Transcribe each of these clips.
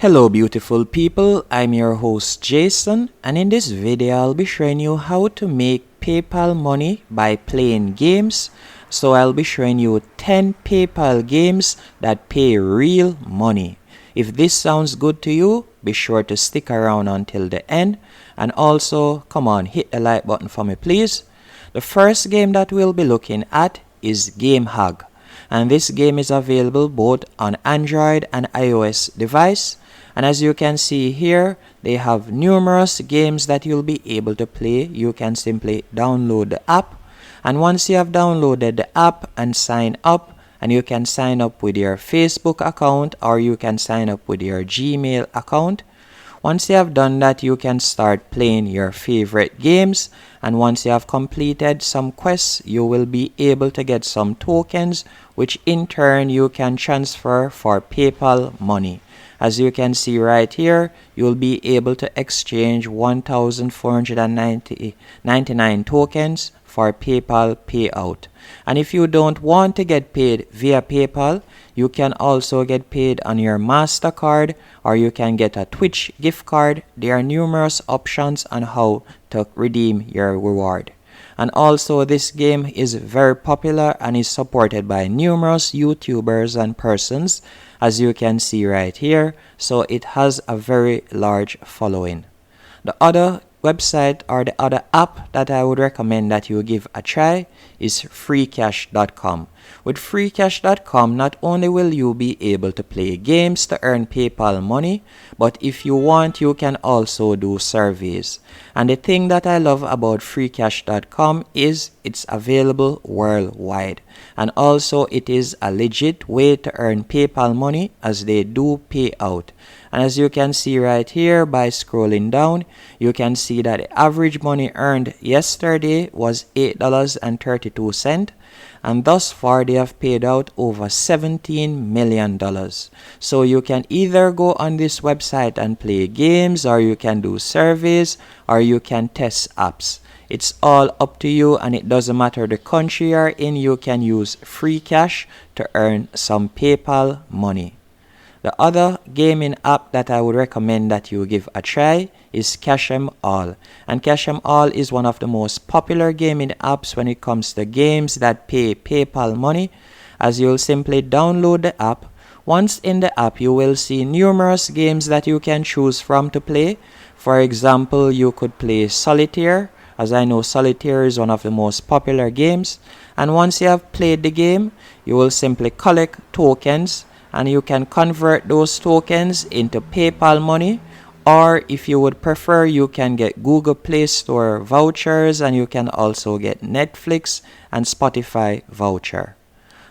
Hello beautiful people, I'm your host Jason, and in this video I'll be showing you how to make PayPal money by playing games. So I'll be showing you 10 PayPal games that pay real money. If this sounds good to you, be sure to stick around until the end, and also come on, hit the like button for me please. The first game that we'll be looking at is Gamehug, and this game is available both on Android and iOS device. And as you can see here, they have numerous games that you'll be able to play. You can simply download the app, and once you have downloaded the app and sign up, and you can sign up with your Facebook account or you can sign up with your Gmail account. Once you have done that, you can start playing your favorite games, and once you have completed some quests, you will be able to get some tokens, which in turn you can transfer for PayPal money. As you can see right here, you'll be able to exchange 1,499 tokens for PayPal payout. And if you don't want to get paid via PayPal, you can also get paid on your MasterCard, or you can get a Twitch gift card. There are numerous options on how to redeem your reward. And also this game is very popular and is supported by numerous YouTubers and persons, as you can see right here. So it has a very large following. The other website or the other app that I would recommend that you give a try is freecash.com. With freecash.com, not only will you be able to play games to earn PayPal money, but if you want, you can also do surveys. And the thing that I love about freecash.com is it's available worldwide. And also it is a legit way to earn PayPal money, as they do pay out. And as you can see right here, by scrolling down, you can see that the average money earned yesterday was $8.32. And thus far they have paid out over $17 million. So you can either go on this website and play games, or you can do surveys, or you can test apps. It's all up to you, and it doesn't matter the country you're in, you can use free cash to earn some PayPal money. The other gaming app that I would recommend that you give a try is Kesha All. And Kesha All is one of the most popular gaming apps when it comes to games that pay PayPal money, as you'll simply download the app. Once in the app, you will see numerous games that you can choose from to play. For example, you could play Solitaire, as I know Solitaire is one of the most popular games. And once you have played the game, you will simply collect tokens, and you can convert those tokens into PayPal money, or if you would prefer, you can get Google Play Store vouchers, and you can also get Netflix and Spotify voucher.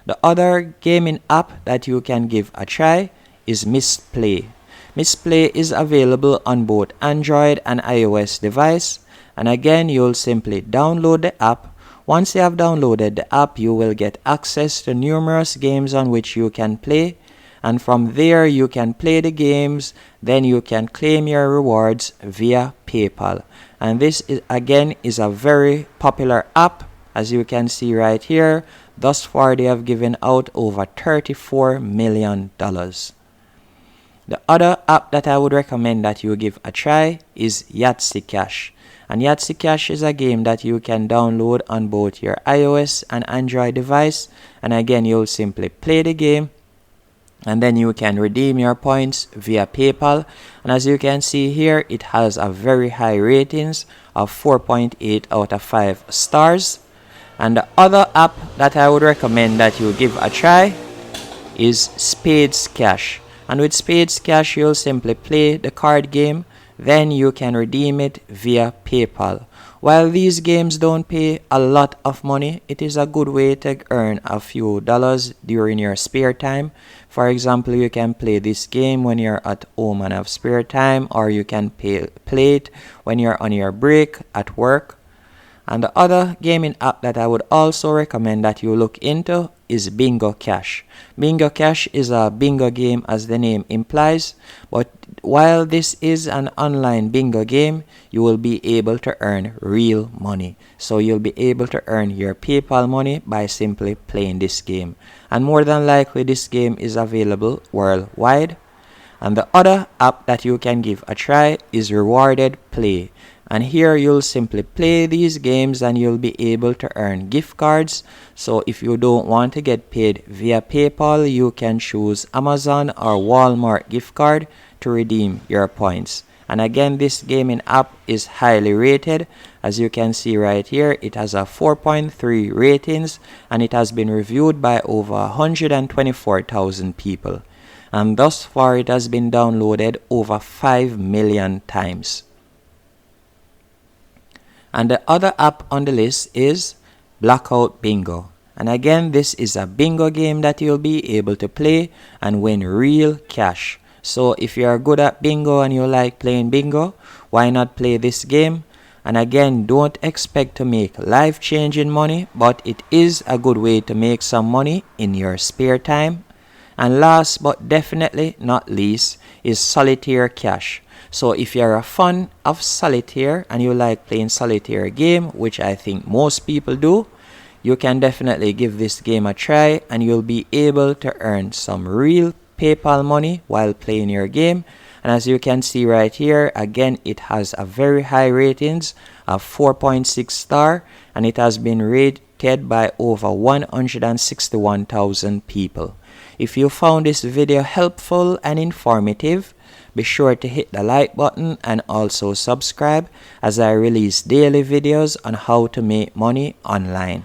The other gaming app that you can give a try is Misplay. Misplay is available on both Android and iOS device, and again you'll simply download the app. Once you have downloaded the app, you will get access to numerous games on which you can play. And from there you can play the games, then you can claim your rewards via PayPal. And this is again is a very popular app, as you can see right here. Thus far they have given out over $34 million. The other app that I would recommend that you give a try is Yahtzee Cash. And Yahtzee Cash is a game that you can download on both your iOS and Android device. And again, you'll simply play the game, and then you can redeem your points via PayPal. And as you can see here, it has a very high ratings of 4.8 out of 5 stars. And the other app that I would recommend that you give a try is Spades Cash. And with Spades Cash, you'll simply play the card game, then you can redeem it via PayPal. While these games don't pay a lot of money, it is a good way to earn a few dollars during your spare time. For example, you can play this game when you're at home and have spare time, or you can play it when you're on your break at work. And the other gaming app that I would also recommend that you look into is Bingo Cash. Bingo Cash is a bingo game, as the name implies, but while this is an online bingo game, you will be able to earn real money. So you'll be able to earn your PayPal money by simply playing this game. And more than likely, this game is available worldwide. And the other app that you can give a try is Rewarded Play. And here you'll simply play these games and you'll be able to earn gift cards. So if you don't want to get paid via PayPal, you can choose Amazon or Walmart gift card to redeem your points. And again, this gaming app is highly rated. As you can see right here, it has a 4.3 ratings and it has been reviewed by over 124,000 people. And thus far it has been downloaded over 5 million times. And the other app on the list is Blackout Bingo. And again, this is a bingo game that you'll be able to play and win real cash. So if you are good at bingo and you like playing bingo, why not play this game? And again, don't expect to make life-changing money, but it is a good way to make some money in your spare time. And last but definitely not least is Solitaire Cash. So if you're a fan of Solitaire and you like playing Solitaire game, which I think most people do, you can definitely give this game a try and you'll be able to earn some real PayPal money while playing your game. And as you can see right here, again, it has a very high ratings of 4.6 star and it has been rated by over 161,000 people. If you found this video helpful and informative, be sure to hit the like button and also subscribe as I release daily videos on how to make money online.